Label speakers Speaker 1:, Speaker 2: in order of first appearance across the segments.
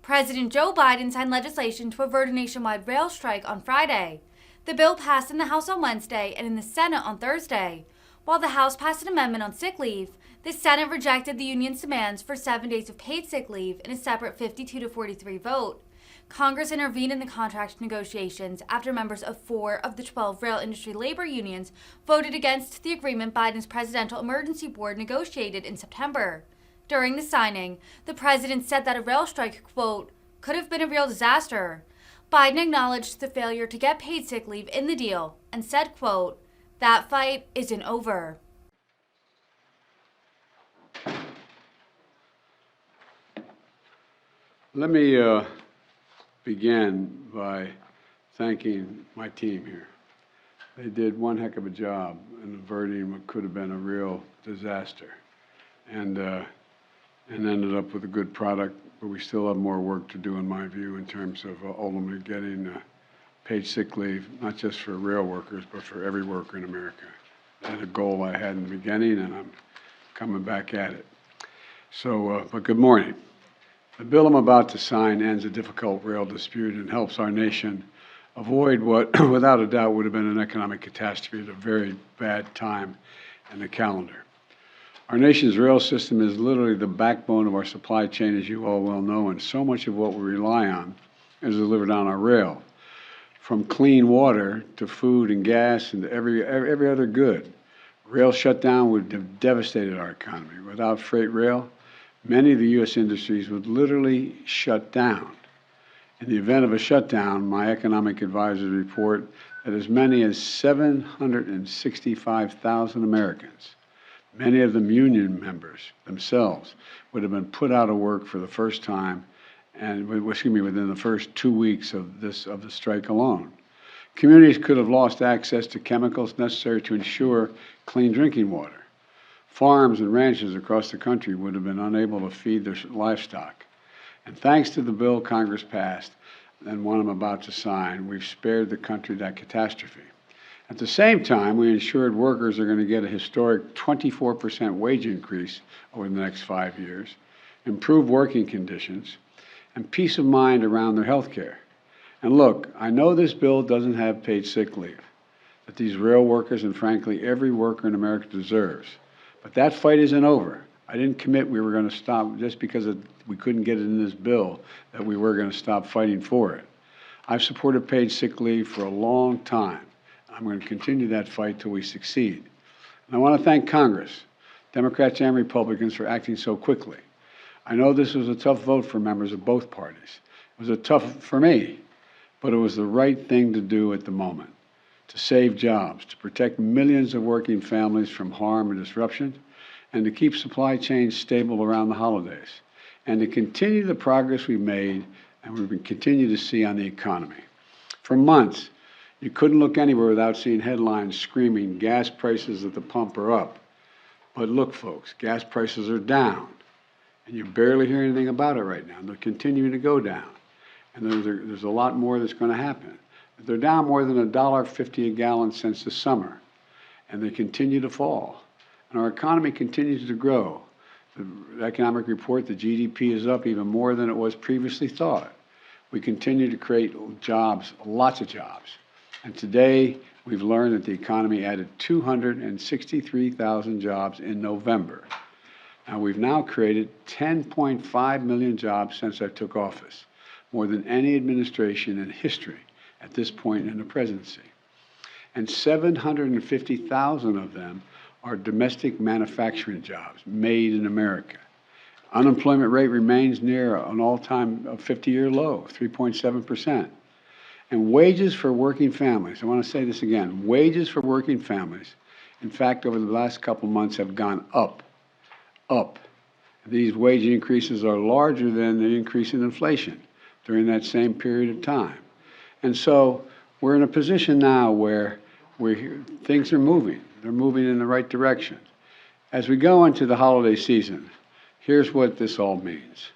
Speaker 1: President Joe Biden signed legislation to avert a nationwide rail strike on Friday. The bill passed in the House on Wednesday and in the Senate on Thursday. While the House passed an amendment on sick leave, the Senate rejected the union's demands for 7 days of paid sick leave in a separate 52-43 vote. Congress intervened in the contract negotiations after members of 4 of the 12 rail industry labor unions voted against the agreement Biden's Presidential Emergency Board negotiated in September. During the signing, the president said that a rail strike, quote, could have been a real disaster. Biden acknowledged the failure to get paid sick leave in the deal and said, quote, that fight isn't over.
Speaker 2: Let me begin by thanking my team here. They did one heck of a job in averting what could have been a real disaster, and ended up with a good product, but we still have more work to do, in my view, in terms of ultimately getting paid sick leave, not just for rail workers, but for every worker in America. That's a goal I had in the beginning, and I'm coming back at it. So, but good morning. The bill I'm about to sign ends a difficult rail dispute and helps our nation avoid what, without a doubt, would have been an economic catastrophe at a very bad time in the calendar. Our nation's rail system is literally the backbone of our supply chain, as you all well know, and so much of what we rely on is delivered on our rail, from clean water to food and gas and every other good. Rail shutdown would have devastated our economy. Without freight rail, many of the U.S. industries would literally shut down. In the event of a shutdown, my economic advisors report that as many as 765,000 Americans, many of them union members themselves, would have been put out of work for the first time, and within the first 2 weeks of the strike alone. Communities could have lost access to chemicals necessary to ensure clean drinking water. Farms and ranches across the country would have been unable to feed their livestock. And thanks to the bill Congress passed, and one I'm about to sign, we've spared the country that catastrophe. At the same time, we ensured workers are going to get a historic 24% wage increase over the next 5 years, improved working conditions, and peace of mind around their health care. And look, I know this bill doesn't have paid sick leave that these rail workers and frankly every worker in America deserves. But that fight isn't over. I didn't commit we were going to stop just because we couldn't get it in this bill, that we were going to stop fighting for it. I've supported paid sick leave for a long time. I'm going to continue that fight till we succeed. And I want to thank Congress, Democrats and Republicans, for acting so quickly. I know this was a tough vote for members of both parties. It was a tough for me, but it was the right thing to do at the moment, to save jobs, to protect millions of working families from harm and disruption, and to keep supply chains stable around the holidays, and to continue the progress we've made and we continue to see on the economy. For months, you couldn't look anywhere without seeing headlines screaming, gas prices at the pump are up. But look, folks, gas prices are down, and you barely hear anything about it right now. They're continuing to go down, and there's a lot more that's going to happen. They're down more than $1.50 a gallon since the summer, and they continue to fall. And our economy continues to grow. The economic report, the GDP is up even more than it was previously thought. We continue to create jobs, lots of jobs. And today, we've learned that the economy added 263,000 jobs in November. Now, we've now created 10.5 million jobs since I took office, more than any administration in history at this point in the presidency. And 750,000 of them are domestic manufacturing jobs made in America. Unemployment rate remains near an all-time 50-year low, 3.7%. And wages for working families, I want to say this again, wages for working families, in fact, over the last couple months have gone up. These wage increases are larger than the increase in inflation during that same period of time. And so we're in a position now where things are moving. They're moving in the right direction. As we go into the holiday season, here's what this all means.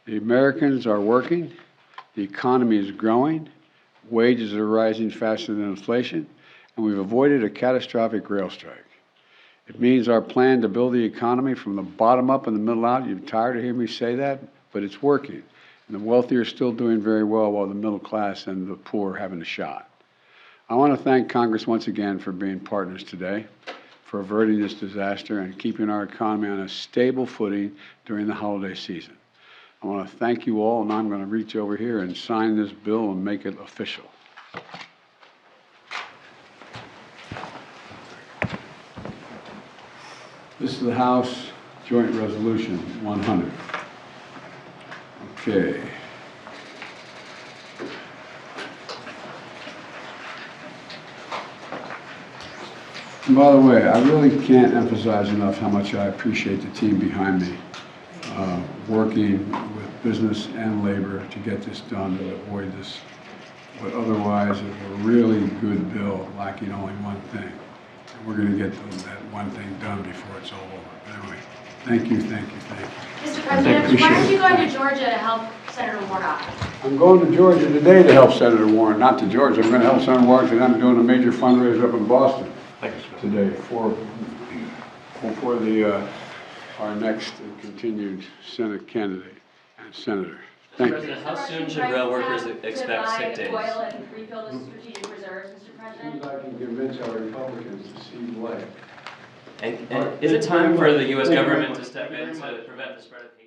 Speaker 2: The Americans are working, the economy is growing, wages are rising faster than inflation, and we've avoided a catastrophic rail strike. It means our plan to build the economy from the bottom up and the middle out. You're tired of hearing me say that, but it's working. And the wealthy are still doing very well, while the middle class and the poor are having a shot. I want to thank Congress once again for being partners today, for averting this disaster and keeping our economy on a stable footing during the holiday season. I want to thank you all, and I'm going to reach over here and sign this bill and make it official. This is the House Joint Resolution 100. Okay. And by the way, I really can't emphasize enough how much I appreciate the team behind me, working with business and labor to get this done and avoid this, what otherwise is a really good bill lacking only one thing. And we're going to get that one thing done before it's all over. But anyway, thank you, thank you, thank you.
Speaker 3: Mr. President, why aren't you going to Georgia to help Senator Warnock?
Speaker 2: I'm going to Georgia today to help Senator Warren, not to Georgia. I'm going to help Senator Warren because I'm doing a major fundraiser up in Boston today for our next continued Senate candidate and senator. Thank you.
Speaker 4: President, how soon should rail workers expect sick days?
Speaker 3: Oil and refill the strategic reserves, Mr. President?
Speaker 2: I can convince our Republicans to see light.
Speaker 4: And is it time for the U.S. government to step in to prevent the spread of hate?